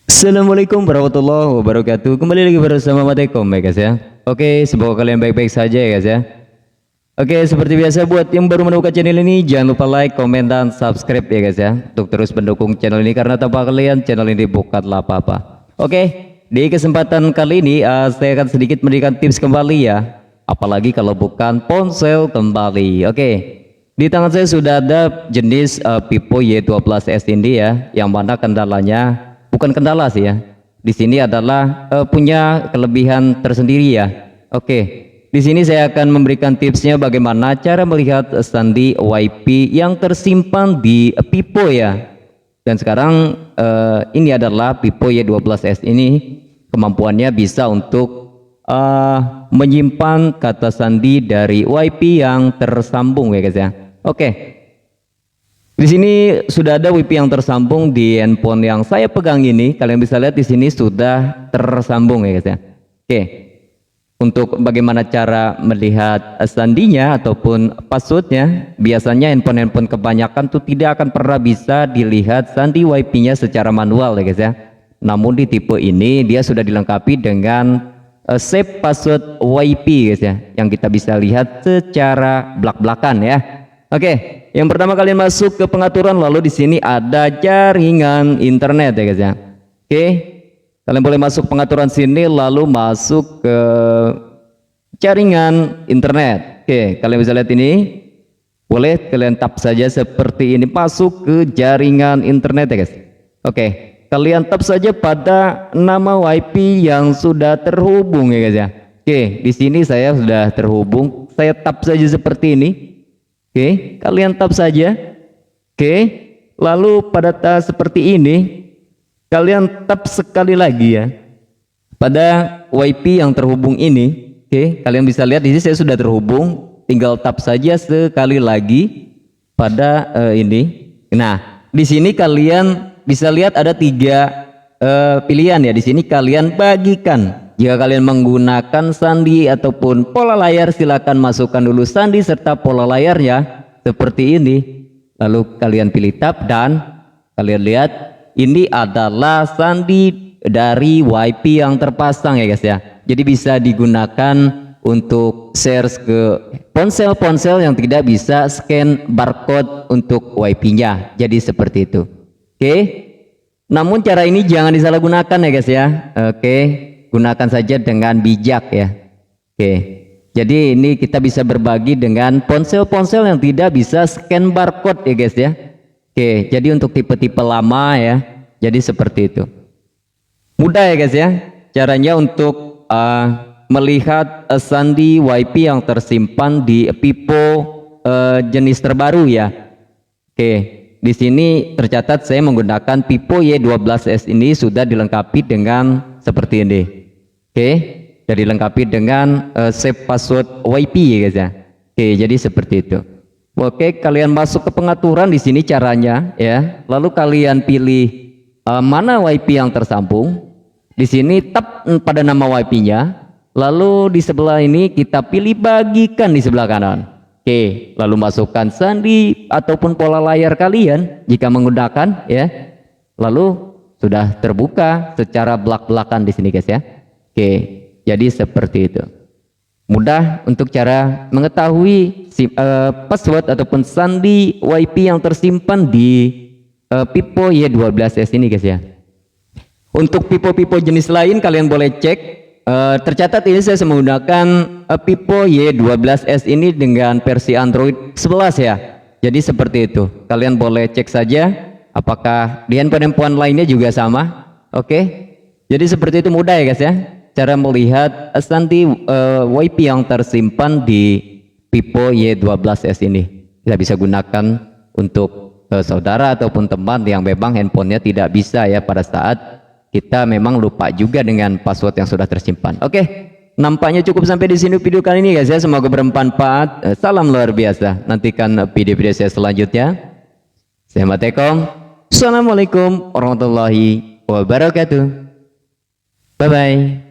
Assalamualaikum warahmatullahi wabarakatuh. Kembali lagi bersama Matekom ya guys ya. Oke, semoga kalian baik-baik saja ya guys ya. Oke, seperti biasa buat yang baru menemukan channel ini, jangan lupa like, komen, dan subscribe ya guys ya, untuk terus mendukung channel ini, karena tanpa kalian channel ini bukanlah apa-apa. Oke, di kesempatan kali ini saya akan sedikit memberikan tips kembali ya, apalagi kalau bukan ponsel kembali. Oke, di tangan saya sudah ada jenis Vivo Y12s ini ya, yang mana kendalanya bukan kendala sih ya. Di sini adalah punya kelebihan tersendiri ya. Oke, di sini saya akan memberikan tipsnya bagaimana cara melihat sandi WiFi yang tersimpan di Vivo ya. Dan sekarang ini adalah Vivo Y12s ini, kemampuannya bisa untuk menyimpan kata sandi dari WiFi yang tersambung ya guys ya. Oke. Di sini sudah ada WiFi yang tersambung di handphone yang saya pegang ini. Kalian bisa lihat di sini sudah tersambung ya guys ya. Oke. Untuk bagaimana cara melihat sandinya ataupun passwordnya, biasanya handphone kebanyakan tuh tidak akan pernah bisa dilihat sandi WiFi-nya secara manual ya guys ya. Namun di tipe ini dia sudah dilengkapi dengan save password WiFi guys ya, yang kita bisa lihat secara belak-belakan ya. Oke, yang pertama kalian masuk ke pengaturan, lalu di sini ada jaringan internet ya guys ya. Oke, kalian boleh masuk pengaturan sini, lalu masuk ke jaringan internet. Oke, kalian bisa lihat ini, boleh kalian tap saja seperti ini, masuk ke jaringan internet ya guys. Oke, kalian tap saja pada nama WiFi yang sudah terhubung ya guys ya. Oke, di sini saya sudah terhubung, saya tap saja seperti ini. Oke, kalian tap saja. Oke, lalu pada seperti ini, kalian tap sekali lagi ya pada WiFi yang terhubung ini. Oke, kalian bisa lihat di sini saya sudah terhubung, tinggal tap saja sekali lagi pada ini. Nah, di sini kalian bisa lihat ada tiga pilihan ya. Di sini kalian bagikan. Jika kalian menggunakan sandi ataupun pola layar, silakan masukkan dulu sandi serta pola layarnya seperti ini. Lalu kalian pilih tab dan kalian lihat ini adalah sandi dari WiFi yang terpasang ya guys ya. Jadi bisa digunakan untuk share ke ponsel-ponsel yang tidak bisa scan barcode untuk WiFi-nya. Jadi seperti itu. Oke. Namun cara ini jangan disalahgunakan ya guys ya. Oke. Gunakan saja dengan bijak ya. Oke, jadi ini kita bisa berbagi dengan ponsel-ponsel yang tidak bisa scan barcode ya guys ya. Oke, jadi untuk tipe-tipe lama ya, jadi seperti itu. Mudah ya guys ya caranya untuk melihat sandi WiFi yang tersimpan di Vivo jenis terbaru ya. Oke, di sini tercatat saya menggunakan Vivo Y12s ini sudah dilengkapi dengan seperti ini. Oke, jadi dilengkapi dengan save password WiFi ya guys ya. Oke, jadi seperti itu. Oke, kalian masuk ke pengaturan, di sini caranya ya. Lalu kalian pilih mana WiFi yang tersambung. Di sini tap pada nama WiFi-nya. Lalu di sebelah ini kita pilih bagikan di sebelah kanan. Oke, lalu masukkan sandi ataupun pola layar kalian jika menggunakan ya. Lalu sudah terbuka secara belak-belakan di sini guys ya. Oke, jadi seperti itu. Mudah untuk cara mengetahui password ataupun sandi WiFi yang tersimpan di Vivo Y12s ini guys ya. Untuk Vivo jenis lain kalian boleh cek. Tercatat ini saya menggunakan Vivo Y12s ini dengan versi Android 11 ya. Jadi seperti itu. Kalian boleh cek saja apakah di handphone lainnya juga sama. Oke, jadi seperti itu, mudah ya guys ya cara melihat sandi WiFi yang tersimpan di Vivo Y12s ini. Kita bisa gunakan untuk saudara ataupun teman yang memang handphonenya tidak bisa ya, pada saat kita memang lupa juga dengan password yang sudah tersimpan. Oke, nampaknya cukup sampai di sini video kali ini guys ya. Semoga bermanfaat. Salam luar biasa. Nantikan video-video saya selanjutnya. Saya Matekom. Assalamualaikum warahmatullahi wabarakatuh. Bye bye.